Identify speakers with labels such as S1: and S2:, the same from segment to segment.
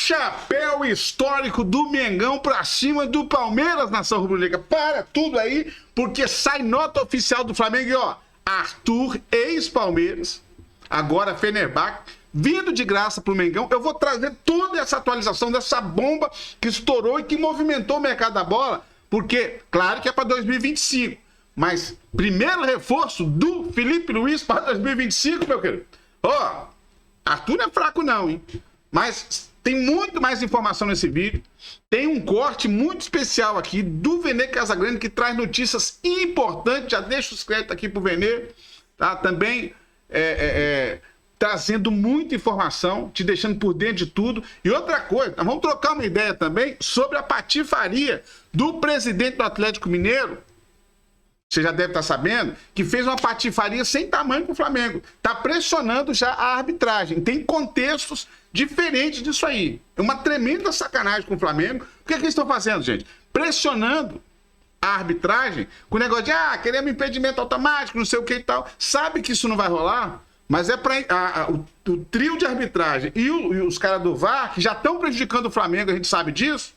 S1: chapéu histórico do Mengão pra cima do Palmeiras, nação rubro-negra. Para tudo aí, porque sai nota oficial do Flamengo e ó, Arthur, ex-Palmeiras, agora Fenerbahçe, vindo de graça pro Mengão. Eu vou trazer toda essa atualização dessa bomba que estourou e que movimentou o mercado da bola, porque, claro que é para 2025, mas primeiro reforço do Felipe Luiz para 2025, meu querido. Ó, Arthur não é fraco não, hein? Mas tem muito mais informação nesse vídeo. Tem um corte muito especial aqui do Vene Casagrande que traz notícias importantes. Já deixo os créditos aqui pro Vene, tá? Também trazendo muita informação, te deixando por dentro de tudo. E outra coisa, nós vamos trocar uma ideia também sobre a patifaria do presidente do Atlético Mineiro. Você já deve estar sabendo que fez uma patifaria sem tamanho com o Flamengo. Está pressionando já a arbitragem. Tem contextos diferentes disso aí. É uma tremenda sacanagem com o Flamengo. O que eles estão fazendo, gente? Pressionando a arbitragem com o negócio de queremos impedimento automático, não sei o que e tal. Sabe que isso não vai rolar, mas é para o trio de arbitragem e os caras do VAR, que já estão prejudicando o Flamengo, a gente sabe disso.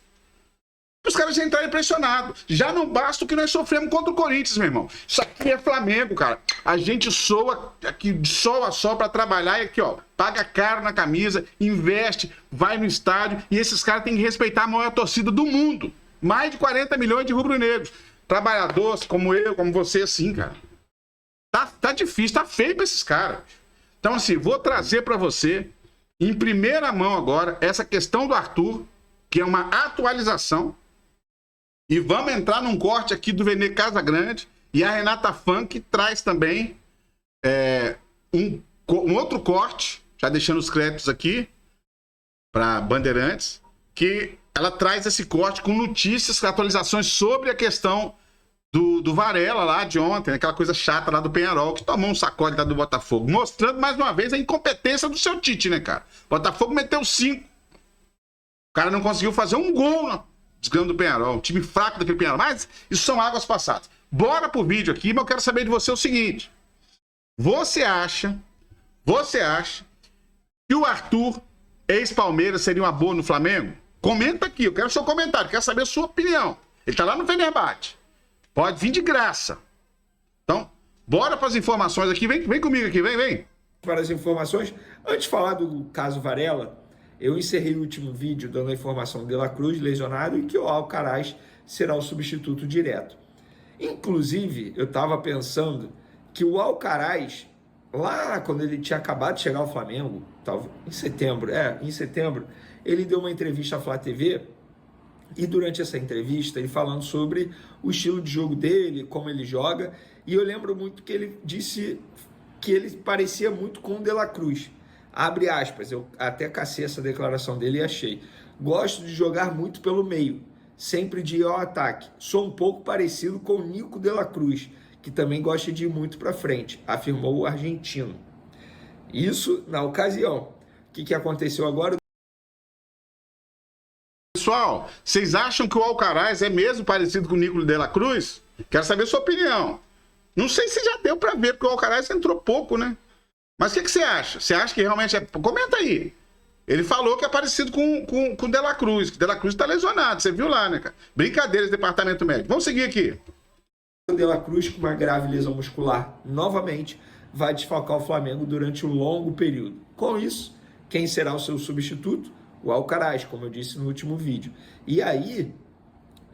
S1: Os caras já entrarem pressionados. Já não basta o que nós sofremos contra o Corinthians, meu irmão. Isso aqui é Flamengo, cara. A gente soa aqui de sol a sol pra trabalhar e aqui, ó, paga caro na camisa, investe, vai no estádio e esses caras têm que respeitar a maior torcida do mundo. Mais de 40 milhões de rubro-negros. Trabalhadores como eu, como você, assim, cara. Tá difícil, tá feio pra esses caras. Então, assim, vou trazer pra você, em primeira mão agora, essa questão do Arthur, que é uma atualização. E vamos entrar num corte aqui do Vene Casagrande. E a Renata Funk traz também um outro corte, já deixando os créditos aqui, para Bandeirantes, que ela traz esse corte com notícias, atualizações sobre a questão do Varela lá de ontem, aquela coisa chata lá do Penharol, que tomou um sacode lá do Botafogo, mostrando mais uma vez a incompetência do seu Tite, né, cara? Botafogo meteu 5. O cara não conseguiu fazer um gol desgrama do Penharol, um time fraco daquele Penharol, mas isso são águas passadas. Bora pro vídeo aqui, mas eu quero saber de você o seguinte: você acha que o Arthur, ex-Palmeiras, seria uma boa no Flamengo? Comenta aqui, eu quero o seu comentário, quero saber a sua opinião. Ele tá lá no Fenerbahçe, pode vir de graça. Então, bora para as informações aqui, vem comigo aqui, vem.
S2: Para as informações, antes de falar do caso Varela, eu encerrei o último vídeo dando a informação de De La Cruz lesionado e que o Alcaraz será o substituto direto. Inclusive, eu estava pensando que o Alcaraz, lá quando ele tinha acabado de chegar ao Flamengo, em setembro, ele deu uma entrevista à Flá TV e durante essa entrevista ele falando sobre o estilo de jogo dele, como ele joga, e eu lembro muito que ele disse que ele parecia muito com o De La Cruz. Abre aspas, eu até cacei essa declaração dele e achei. Gosto de jogar muito pelo meio, sempre de ir ao ataque. Sou um pouco parecido com o Nico de la Cruz, que também gosta de ir muito para frente, afirmou o argentino. Isso na ocasião. O que aconteceu agora?
S1: Pessoal, vocês acham que o Alcaraz é mesmo parecido com o Nico de la Cruz? Quero saber a sua opinião. Não sei se já deu para ver, porque o Alcaraz entrou pouco, né? Mas o que você acha? Você acha que realmente é... Comenta aí. Ele falou que é parecido com o De La Cruz, que De La Cruz tá lesionado, você viu lá, né, cara? Brincadeiras, departamento médico. Vamos seguir aqui.
S2: O De La Cruz, com uma grave lesão muscular, novamente, vai desfalcar o Flamengo durante um longo período. Com isso, quem será o seu substituto? O Alcaraz, como eu disse no último vídeo. E aí,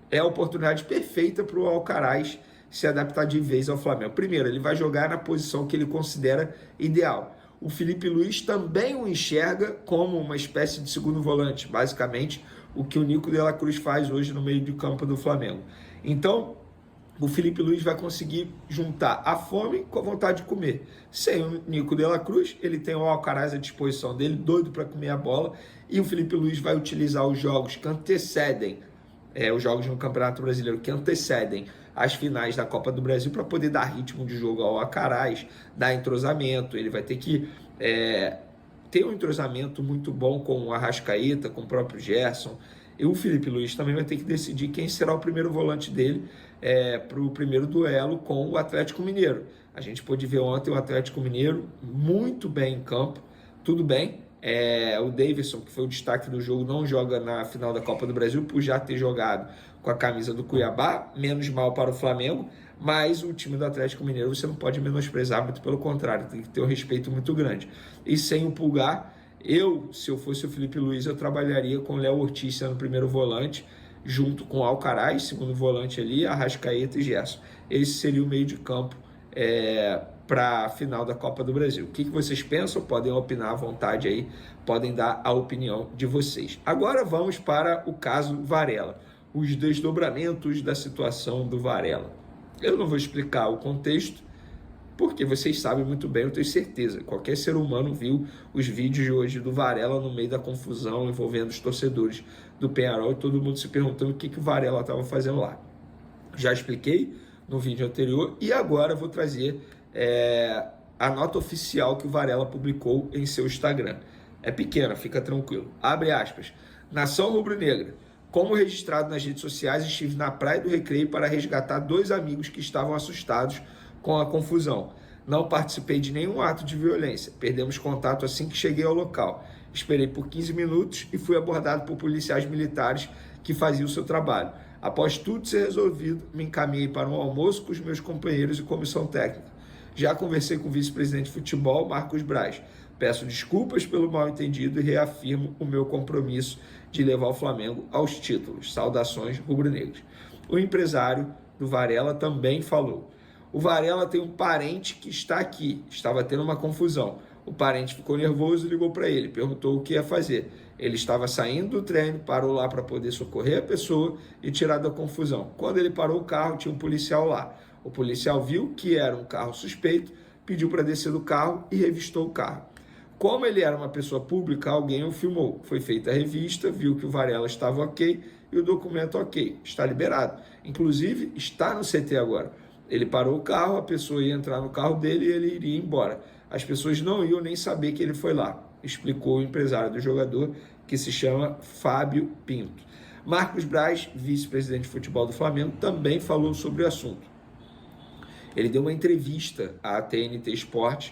S2: é a oportunidade perfeita para o Alcaraz se adaptar de vez ao Flamengo. Primeiro, ele vai jogar na posição que ele considera ideal. O Felipe Luiz também o enxerga como uma espécie de segundo volante, basicamente o que o Nico de la Cruz faz hoje no meio de campo do Flamengo. Então, o Felipe Luiz vai conseguir juntar a fome com a vontade de comer. Sem o Nico de la Cruz, ele tem o Alcaraz à disposição dele, doido para comer a bola, e o Felipe Luiz vai utilizar os jogos que antecedem, os jogos no Campeonato Brasileiro que antecedem as finais da Copa do Brasil para poder dar ritmo de jogo ao Alcaraz, dar entrosamento. Ele vai ter que ter um entrosamento muito bom com o Arrascaeta, com o próprio Gerson. E o Felipe Luiz também vai ter que decidir quem será o primeiro volante dele para o primeiro duelo com o Atlético Mineiro. A gente pôde ver ontem o Atlético Mineiro muito bem em campo. Tudo bem, O Davidson, que foi o destaque do jogo, não joga na final da Copa do Brasil por já ter jogado com a camisa do Cuiabá, menos mal para o Flamengo, mas o time do Atlético Mineiro você não pode menosprezar, muito pelo contrário, tem que ter um respeito muito grande. E sem o Pulgar, se eu fosse o Felipe Luiz, eu trabalharia com o Léo Ortiz sendo o primeiro volante, junto com o Alcaraz, segundo volante ali, Arrascaeta e Gerson. Esse seria o meio de campo para a final da Copa do Brasil. O que vocês pensam? Podem opinar à vontade aí, podem dar a opinião de vocês. Agora vamos para o caso Varela, os desdobramentos da situação do Varela. Eu não vou explicar o contexto, porque vocês sabem muito bem, eu tenho certeza. Qualquer ser humano viu os vídeos de hoje do Varela no meio da confusão envolvendo os torcedores do Peñarol e todo mundo se perguntando o que o Varela estava fazendo lá. Já expliquei no vídeo anterior e agora vou trazer a nota oficial que o Varela publicou em seu Instagram. É pequena, fica tranquilo. Abre aspas. Nação Rubro-Negra. Como registrado nas redes sociais, estive na Praia do Recreio para resgatar 2 amigos que estavam assustados com a confusão. Não participei de nenhum ato de violência. Perdemos contato assim que cheguei ao local. Esperei por 15 minutos e fui abordado por policiais militares que faziam o seu trabalho. Após tudo ser resolvido, me encaminhei para um almoço com os meus companheiros e comissão técnica. Já conversei com o vice-presidente de futebol, Marcos Braz. Peço desculpas pelo mal-entendido e reafirmo o meu compromisso de levar o Flamengo aos títulos. Saudações rubro-negras. O empresário do Varela também falou. O Varela tem um parente que está aqui. Estava tendo uma confusão. O parente ficou nervoso e ligou para ele. Perguntou o que ia fazer. Ele estava saindo do treino, parou lá para poder socorrer a pessoa e tirar da confusão. Quando ele parou o carro, tinha um policial lá. O policial viu que era um carro suspeito, pediu para descer do carro e revistou o carro. Como ele era uma pessoa pública, alguém o filmou. Foi feita a revista, viu que o Varela estava ok e o documento ok. Está liberado. Inclusive, está no CT agora. Ele parou o carro, a pessoa ia entrar no carro dele e ele iria embora. As pessoas não iam nem saber que ele foi lá, explicou o empresário do jogador, que se chama Fábio Pinto. Marcos Braz, vice-presidente de futebol do Flamengo, também falou sobre o assunto. Ele deu uma entrevista à TNT Sport,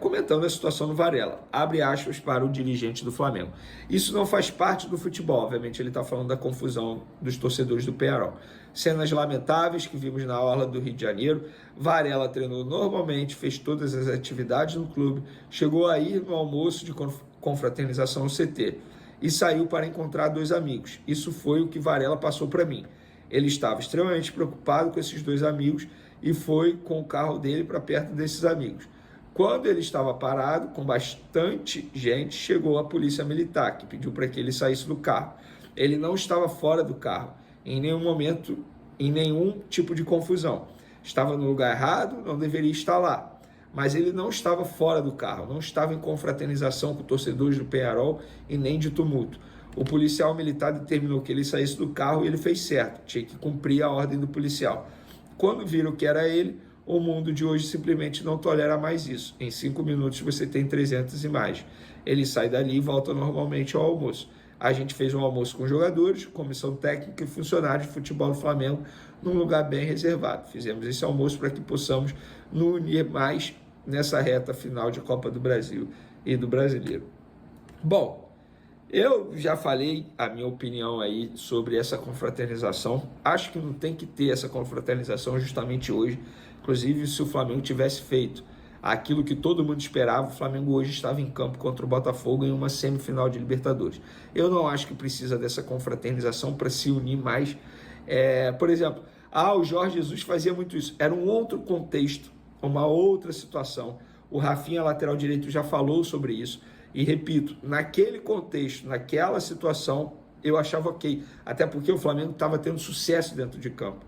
S2: comentando a situação do Varela. Abre aspas para o dirigente do Flamengo. Isso não faz parte do futebol, obviamente ele está falando da confusão dos torcedores do Peñarol. Cenas lamentáveis que vimos na orla do Rio de Janeiro. Varela treinou normalmente, fez todas as atividades no clube, chegou a ir no almoço de confraternização no CT e saiu para encontrar 2 amigos. Isso foi o que Varela passou para mim. Ele estava extremamente preocupado com esses 2 amigos e foi com o carro dele para perto desses amigos. Quando ele estava parado, com bastante gente, chegou a polícia militar, que pediu para que ele saísse do carro. Ele não estava fora do carro, em nenhum momento, em nenhum tipo de confusão. Estava no lugar errado, não deveria estar lá. Mas ele não estava fora do carro, não estava em confraternização com torcedores do Peñarol e nem de tumulto. O policial militar determinou que ele saísse do carro e ele fez certo, tinha que cumprir a ordem do policial. Quando viram que era ele, o mundo de hoje simplesmente não tolera mais isso. Em 5 minutos você tem 300 imagens. Ele sai dali e volta normalmente ao almoço. A gente fez um almoço com jogadores, comissão técnica e funcionários de futebol do Flamengo num lugar bem reservado. Fizemos esse almoço para que possamos nos unir mais nessa reta final de Copa do Brasil e do Brasileiro. Bom, eu já falei a minha opinião aí sobre essa confraternização. Acho que não tem que ter essa confraternização justamente hoje. Inclusive, se o Flamengo tivesse feito aquilo que todo mundo esperava, o Flamengo hoje estava em campo contra o Botafogo em uma semifinal de Libertadores. Eu não acho que precisa dessa confraternização para se unir mais. Por exemplo, o Jorge Jesus fazia muito isso. Era um outro contexto, uma outra situação. O Rafinha, lateral direito, já falou sobre isso. E repito, naquele contexto, naquela situação, eu achava ok. Até porque o Flamengo estava tendo sucesso dentro de campo.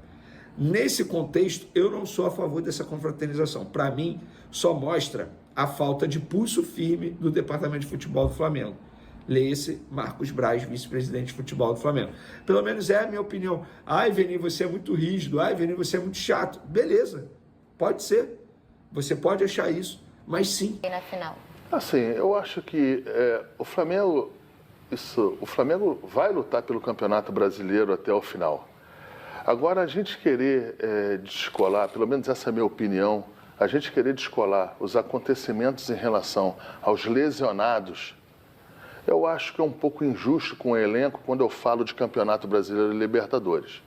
S2: Nesse contexto, eu não sou a favor dessa confraternização. Para mim, só mostra a falta de pulso firme do Departamento de Futebol do Flamengo. Leia-se Marcos Braz, vice-presidente de futebol do Flamengo. Pelo menos é a minha opinião. Ai, Veni, você é muito rígido. Ai, Veni, você é muito chato. Beleza, pode ser. Você pode achar isso, mas sim.
S3: E na final?
S4: Assim, eu acho que o Flamengo vai lutar pelo Campeonato Brasileiro até o final. Agora, a gente querer descolar, pelo menos essa é a minha opinião, a gente querer descolar os acontecimentos em relação aos lesionados eu acho que é um pouco injusto com o elenco quando eu falo de Campeonato Brasileiro e Libertadores.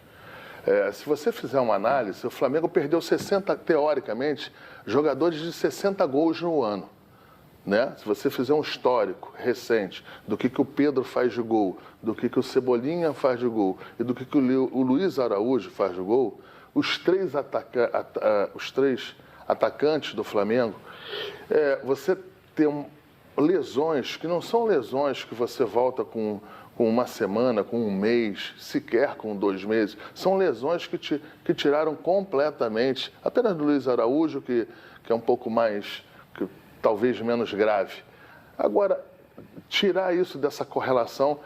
S4: Se você fizer uma análise, o Flamengo perdeu 60, teoricamente, jogadores de 60 gols no ano. Né? Se você fizer um histórico recente do que o Pedro faz de gol, do que o Cebolinha faz de gol e do que o Luiz Araújo faz de gol, os três atacantes do Flamengo, você tem lesões que não são lesões que você volta com uma semana, com um mês, sequer com 2 meses. São lesões que tiraram completamente, apenas do Luiz Araújo, que é um pouco mais, talvez menos grave. Agora, tirar isso dessa correlação,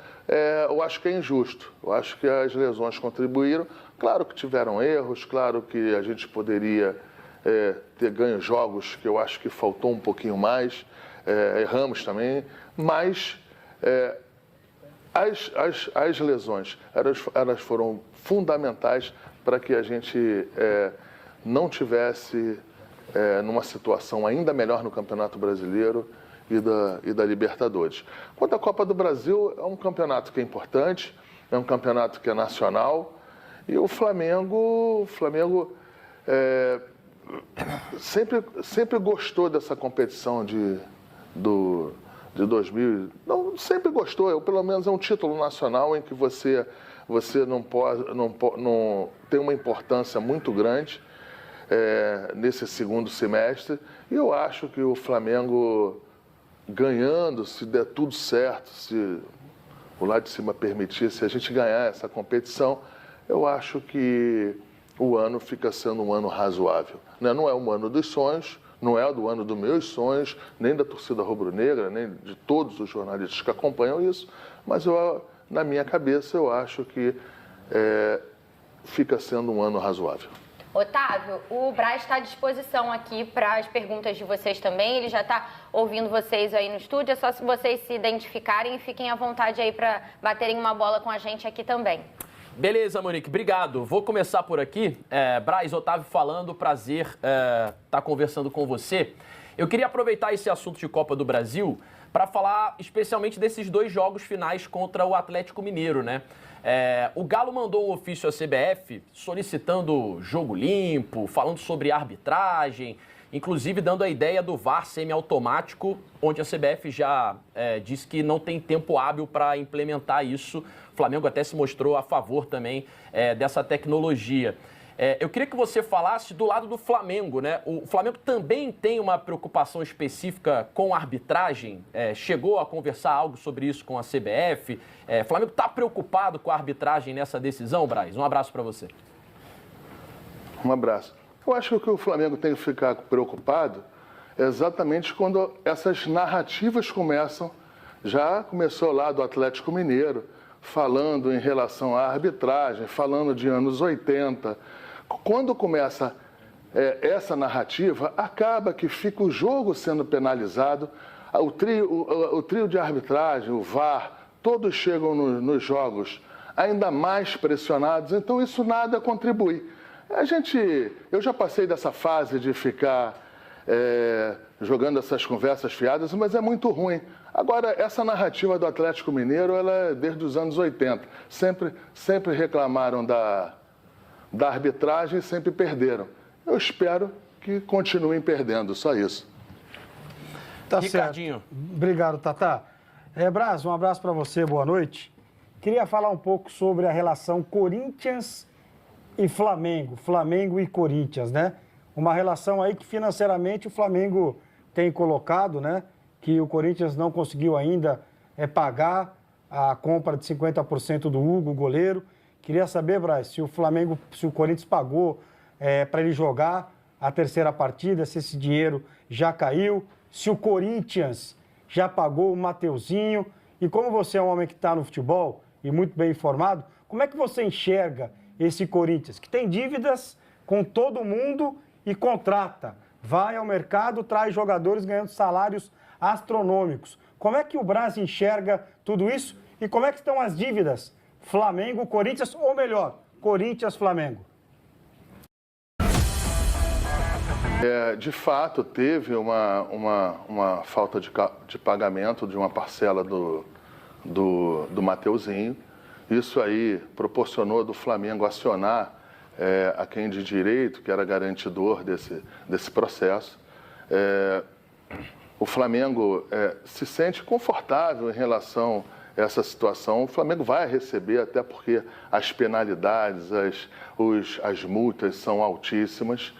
S4: eu acho que é injusto. Eu acho que as lesões contribuíram. Claro que tiveram erros, claro que a gente poderia ter ganho jogos que eu acho que faltou um pouquinho mais, erramos também, mas as lesões elas foram fundamentais para que a gente não tivesse numa situação ainda melhor no Campeonato Brasileiro e da Libertadores. Quanto à Copa do Brasil, é um campeonato que é importante, é um campeonato que é nacional, e o Flamengo sempre gostou dessa competição de 2000. Não, sempre gostou, pelo menos é um título nacional em que você não tem uma importância muito grande nesse segundo semestre. E eu acho que o Flamengo ganhando, se der tudo certo, se o lado de cima permitir, se a gente ganhar essa competição, eu acho que o ano fica sendo um ano razoável. Não é um ano dos sonhos, não é do ano dos meus sonhos, nem da torcida rubro-negra, nem de todos os jornalistas que acompanham isso, mas na minha cabeça eu acho que fica sendo um ano razoável.
S3: Otávio, o Braz está à disposição aqui para as perguntas de vocês também. Ele já está ouvindo vocês aí no estúdio. É só se vocês se identificarem e fiquem à vontade aí para baterem uma bola com a gente aqui também.
S5: Beleza, Monique, obrigado. Vou começar por aqui. Braz, Otávio falando, prazer estar conversando com você. Eu queria aproveitar esse assunto de Copa do Brasil para falar especialmente desses 2 jogos finais contra o Atlético Mineiro, né? O Galo mandou um ofício à CBF solicitando jogo limpo, falando sobre arbitragem, inclusive dando a ideia do VAR semiautomático, onde a CBF já disse que não tem tempo hábil para implementar isso. O Flamengo até se mostrou a favor também dessa tecnologia. Eu queria que você falasse do lado do Flamengo, né? O Flamengo também tem uma preocupação específica com a arbitragem? Chegou a conversar algo sobre isso com a CBF? O Flamengo está preocupado com a arbitragem nessa decisão, Braz? Um abraço para você.
S4: Um abraço. Eu acho que o Flamengo tem que ficar preocupado exatamente quando essas narrativas começam. Já começou lá do Atlético Mineiro, falando em relação à arbitragem, falando de anos 80. Quando começa essa narrativa, acaba que fica o jogo sendo penalizado, o trio de arbitragem, o VAR, todos chegam nos jogos ainda mais pressionados, então isso nada contribui. Eu já passei dessa fase de ficar jogando essas conversas fiadas, mas é muito ruim. Agora, essa narrativa do Atlético Mineiro, ela é desde os anos 80. Sempre reclamaram da arbitragem e sempre perderam. Eu espero que continuem perdendo, só isso.
S6: Tá
S5: Ricardinho.
S6: Certo. Obrigado, Tatá. Braz, um abraço para você, boa noite. Queria falar um pouco sobre a relação Corinthians e Flamengo, Flamengo e Corinthians, né? Uma relação aí que financeiramente o Flamengo tem colocado, né? Que o Corinthians não conseguiu ainda pagar a compra de 50% do Hugo, goleiro. Queria saber, Braz, se o Corinthians pagou para ele jogar a terceira partida, se esse dinheiro já caiu, se o Corinthians já pagou o Mateuzinho. E como você é um homem que está no futebol e muito bem informado, como é que você enxerga esse Corinthians, que tem dívidas com todo mundo e contrata, vai ao mercado, traz jogadores ganhando salários astronômicos. Como é que o Braz enxerga tudo isso e como é que estão as dívidas Flamengo, Corinthians, ou melhor, Corinthians, Flamengo?
S4: De fato, teve uma falta de pagamento de uma parcela do Mateuzinho. Isso aí proporcionou do Flamengo acionar a quem de direito, que era garantidor desse processo. O Flamengo se sente confortável em relação a essa situação. O Flamengo vai receber, até porque as penalidades, as multas são altíssimas,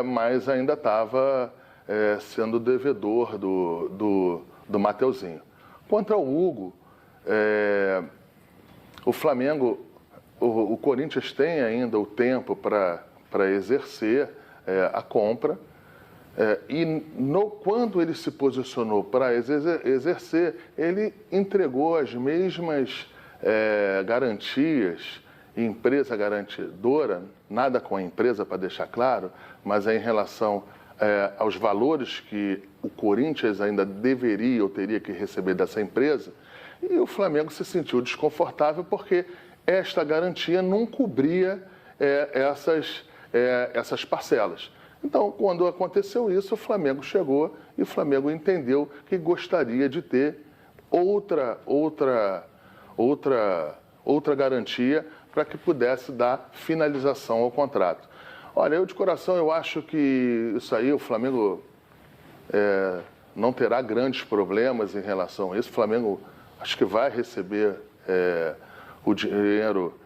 S4: mas ainda estava sendo devedor do Mateuzinho. Quanto ao Hugo, o Flamengo, o Corinthians tem ainda o tempo para exercer a compra. Quando ele se posicionou para exercer, ele entregou as mesmas garantias, empresa garantidora, nada com a empresa para deixar claro, mas em relação aos valores que o Corinthians ainda deveria ou teria que receber dessa empresa, e o Flamengo se sentiu desconfortável porque esta garantia não cobria essas parcelas. Então, quando aconteceu isso, o Flamengo chegou e o Flamengo entendeu que gostaria de ter outra garantia para que pudesse dar finalização ao contrato. Olha, eu de coração, eu acho que isso aí, o Flamengo não terá grandes problemas em relação a isso. O Flamengo acho que vai receber o dinheiro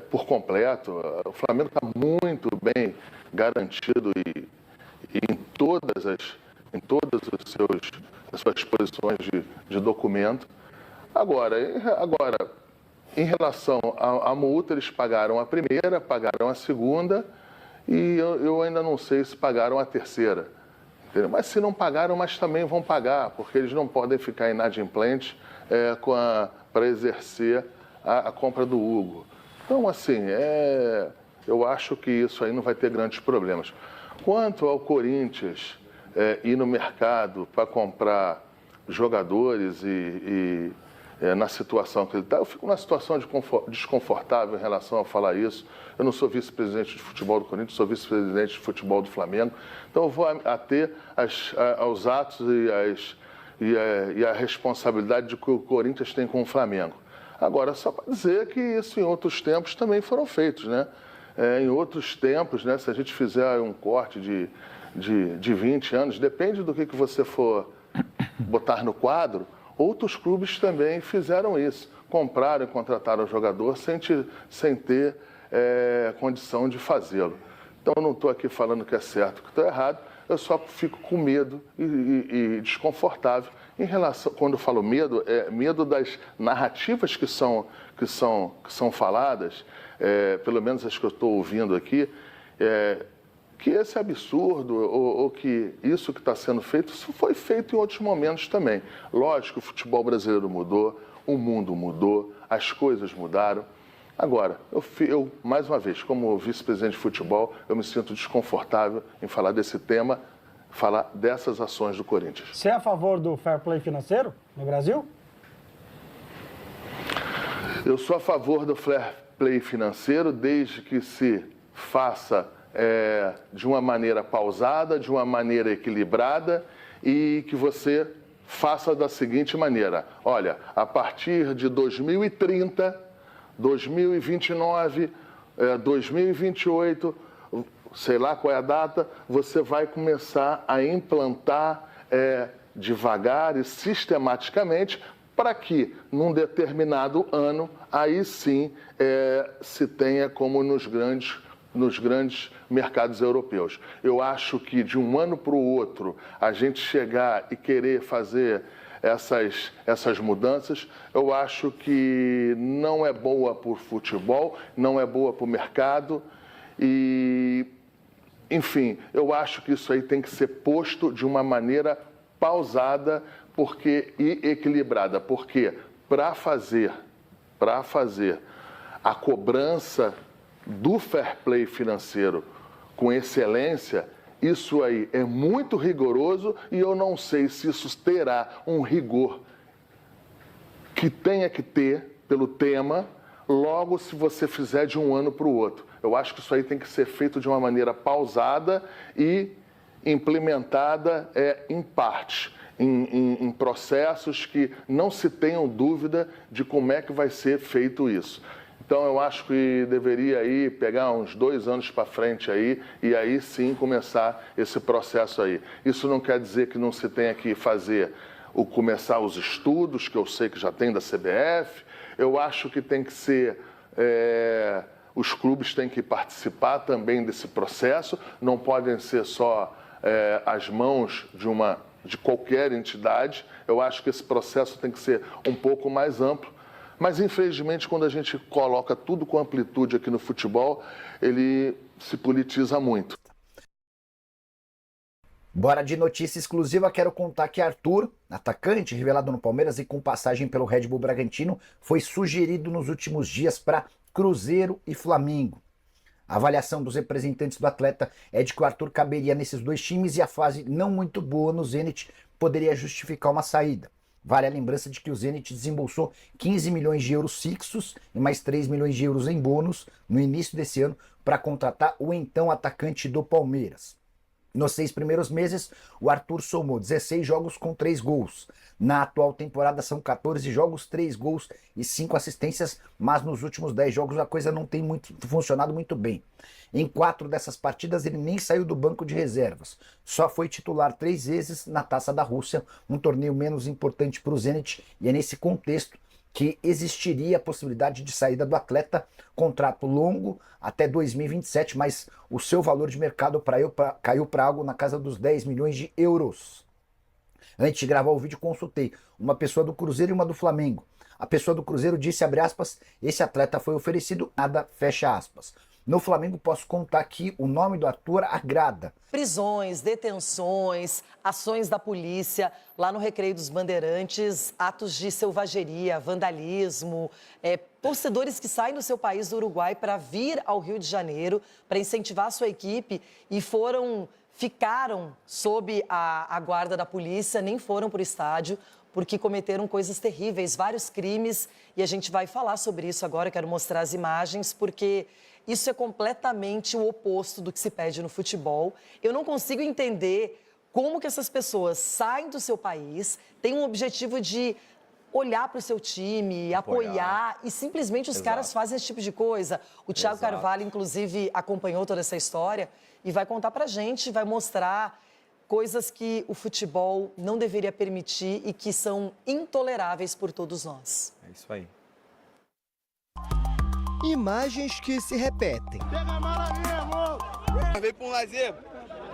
S4: por completo. O Flamengo está muito bem garantido e em todas as suas posições de documento. Agora, em relação à multa, eles pagaram a primeira, pagaram a segunda e eu ainda não sei se pagaram a terceira. Entendeu? Mas se não pagaram, mas também vão pagar, porque eles não podem ficar inadimplentes para exercer a compra do Hugo. Então, assim, eu acho que isso aí não vai ter grandes problemas. Quanto ao Corinthians ir no mercado para comprar jogadores e na situação que ele está, eu fico numa situação desconfortável em relação a falar isso. Eu não sou vice-presidente de futebol do Corinthians, sou vice-presidente de futebol do Flamengo. Então eu vou ater aos atos e a responsabilidade de que o Corinthians tem com o Flamengo. Agora, só para dizer que isso em outros tempos também foram feitos, né? Em outros tempos, né, se a gente fizer um corte de 20 anos, depende do que você for botar no quadro, outros clubes também fizeram isso. Compraram e contrataram o jogador sem ter condição de fazê-lo. Então, eu não estou aqui falando que é certo, que está errado, eu só fico com medo e desconfortável em relação, quando eu falo medo, medo das narrativas que são faladas, pelo menos as que eu estou ouvindo aqui, que esse absurdo ou que isso que está sendo feito, isso foi feito em outros momentos também. Lógico, o futebol brasileiro mudou, o mundo mudou, as coisas mudaram. Agora, eu mais uma vez, como vice-presidente de futebol, eu me sinto desconfortável em falar desse tema, falar dessas ações do Corinthians.
S6: Você é a favor do fair play financeiro no Brasil?
S4: Eu sou a favor do fair play financeiro desde que se faça de uma maneira pausada, de uma maneira equilibrada e que você faça da seguinte maneira. Olha, a partir de 2030, 2029, 2028, sei lá qual é a data, você vai começar a implantar devagar e sistematicamente para que, num determinado ano, aí sim se tenha como nos grandes mercados europeus. Eu acho que de um ano para o outro, a gente chegar e querer fazer essas mudanças, eu acho que não é boa para o futebol, não é boa para o mercado e, enfim, eu acho que isso aí tem que ser posto de uma maneira pausada e equilibrada, porque para fazer a cobrança do fair play financeiro com excelência, isso aí é muito rigoroso e eu não sei se isso terá um rigor que tenha que ter pelo tema, logo se você fizer de um ano para o outro. Eu acho que isso aí tem que ser feito de uma maneira pausada e implementada em partes. em processos que não se tenham dúvida de como é que vai ser feito isso. Então, eu acho que deveria aí pegar uns 2 anos para frente aí e aí sim começar esse processo aí. Isso não quer dizer que não se tenha que fazer começar os estudos, que eu sei que já tem da CBF. Eu acho que tem que ser... os clubes têm que participar também desse processo, não podem ser só as mãos de qualquer entidade. Eu acho que esse processo tem que ser um pouco mais amplo. Mas, infelizmente, quando a gente coloca tudo com amplitude aqui no futebol, ele se politiza muito.
S7: Bora de notícia exclusiva, quero contar que Arthur, atacante revelado no Palmeiras e com passagem pelo Red Bull Bragantino, foi sugerido nos últimos dias para Cruzeiro e Flamengo. A avaliação dos representantes do atleta é de que o Arthur caberia nesses 2 times e a fase não muito boa no Zenit poderia justificar uma saída. Vale a lembrança de que o Zenit desembolsou 15 milhões de euros fixos e mais 3 milhões de euros em bônus no início desse ano para contratar o então atacante do Palmeiras. Nos 6 primeiros meses, o Arthur somou 16 jogos com 3 gols. Na atual temporada são 14 jogos, 3 gols e 5 assistências, mas nos últimos 10 jogos a coisa não tem funcionado muito bem. Em 4 dessas partidas ele nem saiu do banco de reservas. Só foi titular 3 vezes na Taça da Rússia, um torneio menos importante para o Zenit, e é nesse contexto que existiria a possibilidade de saída do atleta, contrato longo até 2027, mas o seu valor de mercado caiu para algo na casa dos 10 milhões de euros. Antes de gravar o vídeo, consultei uma pessoa do Cruzeiro e uma do Flamengo. A pessoa do Cruzeiro disse, abre aspas, esse atleta foi oferecido, nada, fecha aspas. No Flamengo posso contar que o nome do Arthur agrada.
S8: Prisões, detenções, ações da polícia, lá no Recreio dos Bandeirantes, atos de selvageria, vandalismo, torcedores que saem do seu país, do Uruguai, para vir ao Rio de Janeiro, para incentivar a sua equipe e ficaram sob a guarda da polícia, nem foram para o estádio, porque cometeram coisas terríveis, vários crimes, e a gente vai falar sobre isso agora, quero mostrar as imagens, porque isso é completamente o oposto do que se pede no futebol. Eu não consigo entender como que essas pessoas saem do seu país, têm um objetivo de olhar para o seu time, apoiar, e simplesmente os caras fazem esse tipo de coisa. O Thiago Carvalho, inclusive, acompanhou toda essa história e vai contar pra gente, vai mostrar coisas que o futebol não deveria permitir e que são intoleráveis por todos nós.
S9: É isso aí.
S10: Imagens que se repetem.
S11: Veio para um lazer,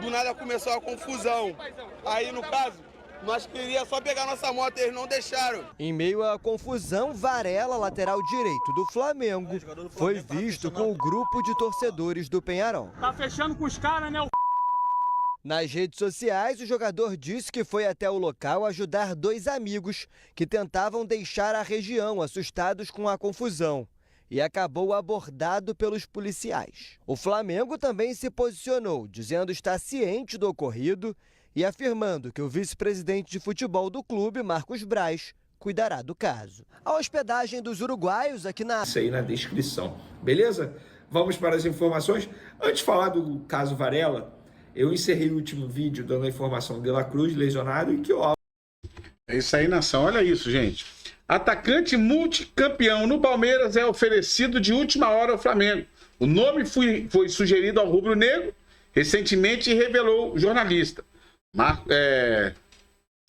S11: do nada começou a confusão. Aí, no caso, nós queríamos só pegar nossa moto, eles não deixaram.
S10: Em meio à confusão, Varela, lateral direito do Flamengo, foi visto com o grupo de torcedores do Penharol.
S12: Tá fechando com os caras, né?
S10: Nas redes sociais, o jogador disse que foi até o local ajudar 2 amigos que tentavam deixar a região assustados com a confusão e acabou abordado pelos policiais. O Flamengo também se posicionou, dizendo estar ciente do ocorrido e afirmando que o vice-presidente de futebol do clube, Marcos Braz, cuidará do caso. A hospedagem dos uruguaios aqui na...
S2: Isso aí na descrição, beleza? Vamos para as informações. Antes de falar do caso Varela, eu encerrei o último vídeo dando a informação de La Cruz lesionado e que ó.
S1: É isso aí, nação. Olha isso, gente. Atacante multicampeão no Palmeiras é oferecido de última hora ao Flamengo. O nome foi sugerido ao rubro-negro recentemente e revelou o jornalista.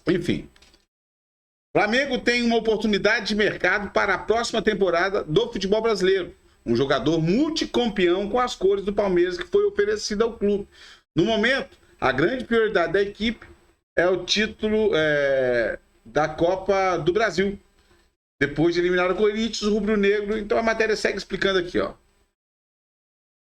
S1: Enfim. Flamengo tem uma oportunidade de mercado para a próxima temporada do futebol brasileiro. Um jogador multicampeão com as cores do Palmeiras que foi oferecido ao clube. No momento, a grande prioridade da equipe é o título da Copa do Brasil. Depois de eliminar o Corinthians, o rubro-negro. Então a matéria segue explicando aqui, ó.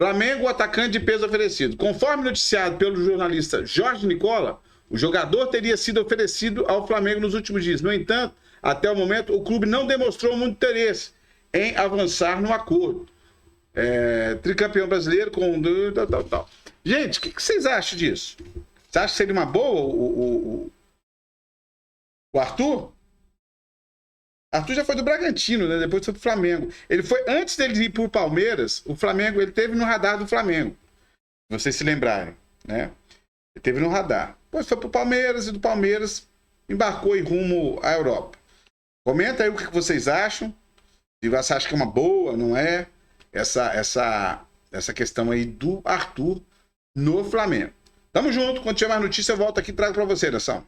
S1: Flamengo, atacante de peso oferecido. Conforme noticiado pelo jornalista Jorge Nicola, o jogador teria sido oferecido ao Flamengo nos últimos dias. No entanto, até o momento, o clube não demonstrou muito interesse em avançar no acordo. Tricampeão brasileiro com... tal. Gente, o que vocês acham disso? Você acha que seria uma boa o Arthur? Arthur já foi do Bragantino, né? Depois foi pro Flamengo. Ele foi, antes dele ir pro Palmeiras, o Flamengo, ele teve no radar do Flamengo. Se vocês se lembrarem, né? Ele teve no radar. Depois foi pro Palmeiras e do Palmeiras embarcou em rumo à Europa. Comenta aí o que vocês acham. Se você acha que é uma boa, não é? Essa questão aí do Arthur no Flamengo. Tamo junto. Quando tiver mais notícia, eu volto aqui e trago para você, Nação.